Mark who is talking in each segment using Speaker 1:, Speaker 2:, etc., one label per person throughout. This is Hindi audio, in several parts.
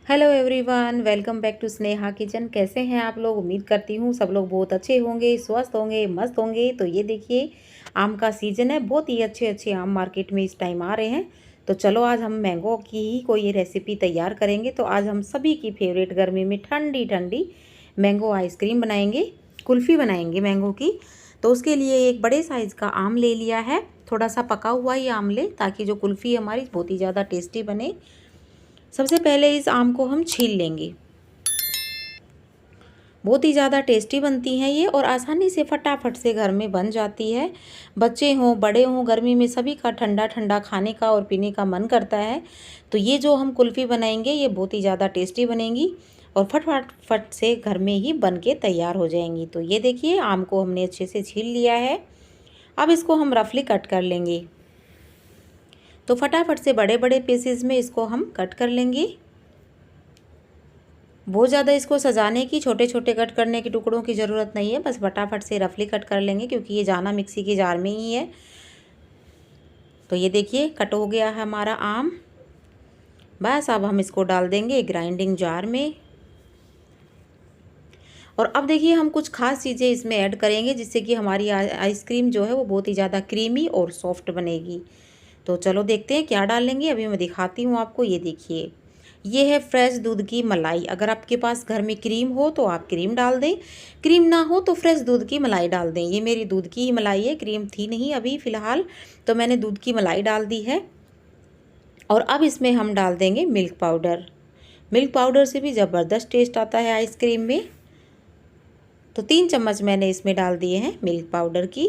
Speaker 1: Hello everyone, welcome back to Sneha kitchen. कैसे हैं आप लोग? उम्मीद करती हूँ सब लोग बहुत अच्छे होंगे, स्वस्थ होंगे, मस्त होंगे। तो ये देखिए, आम का सीज़न है, बहुत ही अच्छे अच्छे आम मार्केट में इस टाइम आ रहे हैं। तो चलो आज हम मैंगो की ही कोई रेसिपी तैयार करेंगे। तो आज हम सभी की फेवरेट गर्मी में ठंडी ठंडी मैंगो आइसक्रीम बनाएंगे, कुल्फ़ी बनाएंगे मैंगो की। तो उसके लिए एक बड़े साइज़ का आम ले लिया है, थोड़ा सा पका हुआ ही आम ले, ताकि जो कुल्फ़ी हमारी बहुत ही ज़्यादा टेस्टी बने। सबसे पहले इस आम को हम छील लेंगे। बहुत ही ज़्यादा टेस्टी बनती हैं ये, और आसानी से फटाफट से घर में बन जाती है। बच्चे हों बड़े हों, गर्मी में सभी का ठंडा ठंडा खाने का और पीने का मन करता है। तो ये जो हम कुल्फ़ी बनाएंगे ये बहुत ही ज़्यादा टेस्टी बनेगी और फट से घर में ही बन के तैयार हो जाएंगी। तो ये देखिए, आम को हमने अच्छे से छील लिया है। अब इसको हम रफली कट कर लेंगे। तो फटाफट से बड़े बड़े पीसेस में इसको हम कट कर लेंगे। बहुत ज़्यादा इसको सजाने की, छोटे छोटे कट करने की टुकड़ों की ज़रूरत नहीं है, बस फटाफट से रफली कट कर लेंगे, क्योंकि ये जाना मिक्सी के जार में ही है। तो ये देखिए, कट हो गया है हमारा आम। बस अब हम इसको डाल देंगे ग्राइंडिंग जार में। और अब देखिए, हम कुछ खास चीज़ें इसमें ऐड करेंगे, जिससे कि हमारी आइसक्रीम जो है वो बहुत ही ज़्यादा क्रीमी और सॉफ्ट बनेगी। तो चलो देखते हैं क्या डालेंगे। अभी मैं दिखाती हूँ आपको। ये देखिए, ये है फ्रेश दूध की मलाई। अगर आपके पास घर में क्रीम हो तो आप क्रीम डाल दें, क्रीम ना हो तो फ्रेश दूध की मलाई डाल दें। ये मेरी दूध की ही मलाई है, क्रीम थी नहीं अभी फ़िलहाल, तो मैंने दूध की मलाई डाल दी है। और अब इसमें हम डाल देंगे मिल्क पाउडर। मिल्क पाउडर से भी ज़बरदस्त टेस्ट आता है आइसक्रीम में। तो 3 चम्मच मैंने इसमें डाल दिए हैं मिल्क पाउडर की।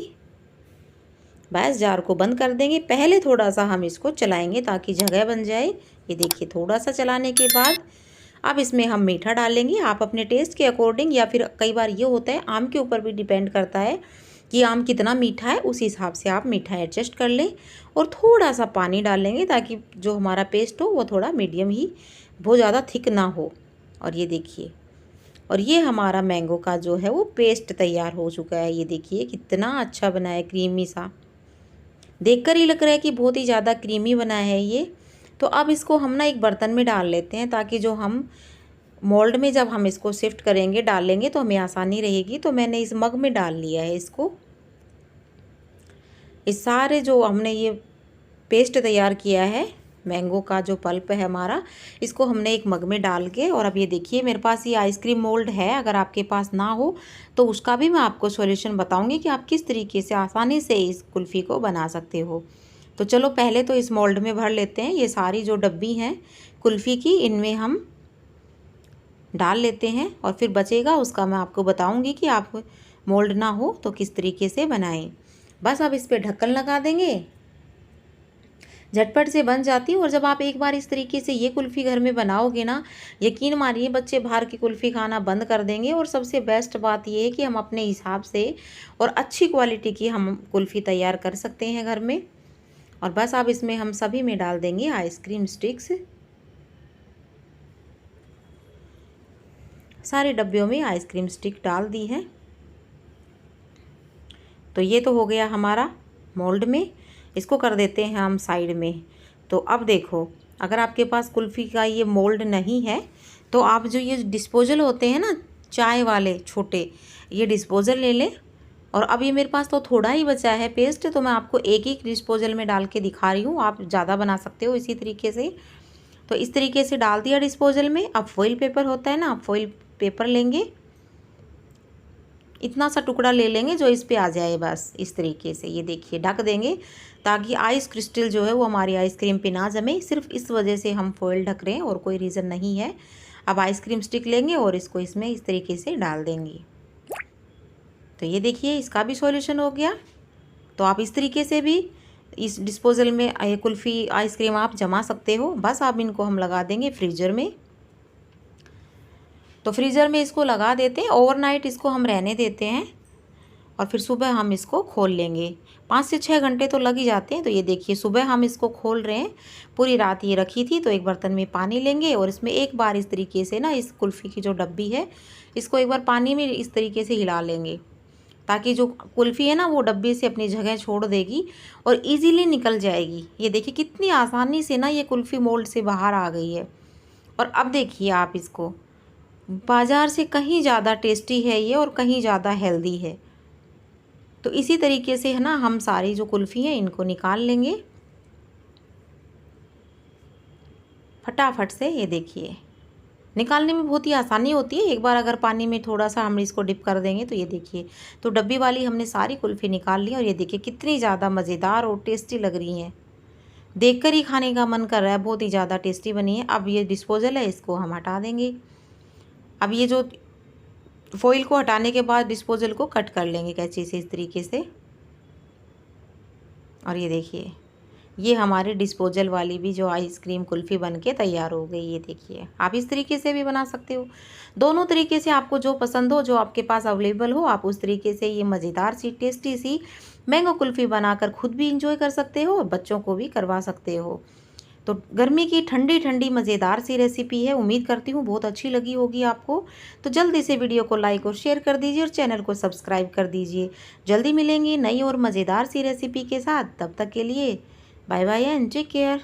Speaker 1: बस जार को बंद कर देंगे। पहले थोड़ा सा हम इसको चलाएंगे ताकि जगह बन जाए। ये देखिए, थोड़ा सा चलाने के बाद अब इसमें हम मीठा डालेंगे। आप अपने टेस्ट के अकॉर्डिंग, या फिर कई बार ये होता है आम के ऊपर भी डिपेंड करता है कि आम कितना मीठा है, उस हिसाब से आप मीठा एडजस्ट कर लें। और थोड़ा सा पानी डालेंगे ताकि जो हमारा पेस्ट हो वो थोड़ा मीडियम ही, बहुत ज़्यादा थिक ना हो। और ये देखिए, और ये हमारा मैंगो का जो है वो पेस्ट तैयार हो चुका है। ये देखिए कितना अच्छा बना है, क्रीमी सा। देखकर ही लग रहा है कि बहुत ही ज़्यादा क्रीमी बना है ये। तो अब इसको हम ना एक बर्तन में डाल लेते हैं, ताकि जो हम मोल्ड में जब हम इसको शिफ्ट करेंगे, डालेंगे, तो हमें आसानी रहेगी। तो मैंने इस मग में डाल लिया है इसको। इस सारे जो हमने ये पेस्ट तैयार किया है, मैंगो का जो पल्प है हमारा, इसको हमने एक मग में डाल के, और अब ये देखिए, मेरे पास ये आइसक्रीम मोल्ड है। अगर आपके पास ना हो तो उसका भी मैं आपको सॉल्यूशन बताऊंगी कि आप किस तरीके से आसानी से इस कुल्फ़ी को बना सकते हो। तो चलो पहले तो इस मोल्ड में भर लेते हैं। ये सारी जो डब्बी हैं कुल्फ़ी की, इनमें हम डाल लेते हैं, और फिर बचेगा उसका मैं आपको बताऊंगी कि आप मोल्ड ना हो तो किस तरीके से बनाएं। बस अब इस पर ढक्कन लगा देंगे, झटपट से बन जाती है। और जब आप एक बार इस तरीके से ये कुल्फ़ी घर में बनाओगे ना, यकीन मानिए बच्चे बाहर की कुल्फ़ी खाना बंद कर देंगे। और सबसे बेस्ट बात ये है कि हम अपने हिसाब से और अच्छी क्वालिटी की हम कुल्फ़ी तैयार कर सकते हैं घर में। और बस अब इसमें हम सभी में डाल देंगे आइसक्रीम स्टिक्स। सारे डब्बियों में आइसक्रीम स्टिक डाल दी है। तो ये तो हो गया हमारा मोल्ड में। इसको कर देते हैं हम साइड में। तो अब देखो, अगर आपके पास कुल्फ़ी का ये मोल्ड नहीं है तो आप जो ये डिस्पोजल होते हैं ना, चाय वाले छोटे, ये डिस्पोजल ले लें। और अब ये मेरे पास तो थोड़ा ही बचा है पेस्ट, तो मैं आपको एक ही डिस्पोजल में डाल के दिखा रही हूँ। आप ज़्यादा बना सकते हो इसी तरीके से। तो इस तरीके से डाल दिया डिस्पोजल में। अब फॉइल पेपर होता है ना, आप फॉइल पेपर लेंगे, इतना सा टुकड़ा ले लेंगे जो इस पे आ जाए, बस इस तरीके से। ये देखिए, ढक देंगे ताकि आइस क्रिस्टल जो है वो हमारी आइसक्रीम पे ना जमे। सिर्फ इस वजह से हम फॉइल ढक रहे हैं, और कोई रीज़न नहीं है। अब आइसक्रीम स्टिक लेंगे और इसको इसमें इस तरीके से डाल देंगे। तो ये देखिए, इसका भी सॉल्यूशन हो गया। तो आप इस तरीके से भी इस डिस्पोजल में ये कुल्फ़ी आइसक्रीम आप जमा सकते हो। बस अब इनको हम लगा देंगे फ्रीज़र में। तो फ्रीज़र में इसको लगा देते हैं, ओवरनाइट इसको हम रहने देते हैं, और फिर सुबह हम इसको खोल लेंगे। 5 से 6 घंटे तो लग ही जाते हैं। तो ये देखिए, सुबह हम इसको खोल रहे हैं। पूरी रात ये रखी थी। तो एक बर्तन में पानी लेंगे, और इसमें एक बार इस तरीके से ना, इस कुल्फ़ी की जो डब्बी है, इसको एक बार पानी में इस तरीके से हिला लेंगे। ताकि जो कुल्फ़ी है ना वो डब्बे से अपनी जगह छोड़ देगी और इजीली निकल जाएगी। ये देखिए कितनी आसानी से ना ये कुल्फ़ी मोल्ड से बाहर आ गई है। और अब देखिए आप इसको, बाज़ार से कहीं ज़्यादा टेस्टी है ये और कहीं ज़्यादा हेल्दी है। तो इसी तरीके से है ना हम सारी जो कुल्फ़ी हैं इनको निकाल लेंगे फटाफट से। ये देखिए निकालने में बहुत ही आसानी होती है। एक बार अगर पानी में थोड़ा सा हम इसको डिप कर देंगे तो ये देखिए, तो डब्बी वाली हमने सारी कुल्फ़ी निकाल ली और ये देखिए कितनी ज़्यादा मज़ेदार और टेस्टी लग रही हैं। देखकर ही खाने का मन कर रहा है, बहुत ही ज़्यादा टेस्टी बनी है। अब ये डिस्पोज़ल है, इसको हम हटा देंगे। अब ये जो फॉइल को हटाने के बाद डिस्पोज़ल को कट कर लेंगे कैंची से इस तरीके से। और ये देखिए ये हमारी डिस्पोजल वाली भी जो आइसक्रीम कुल्फ़ी बन के तैयार हो गई। ये देखिए आप इस तरीके से भी बना सकते हो। दोनों तरीके से आपको जो पसंद हो, जो आपके पास अवेलेबल हो, आप उस तरीके से ये मज़ेदार सी टेस्टी सी मैंगो कुल्फ़ी बनाकर खुद भी इंजॉय कर सकते हो और बच्चों को भी करवा सकते हो। तो गर्मी की ठंडी ठंडी मज़ेदार सी रेसिपी है। उम्मीद करती हूँ बहुत अच्छी लगी होगी आपको। तो जल्दी से वीडियो को लाइक और शेयर कर दीजिए और चैनल को सब्सक्राइब कर दीजिए। जल्दी मिलेंगे नई और मज़ेदार सी रेसिपी के साथ। तब तक के लिए bye bye and take care.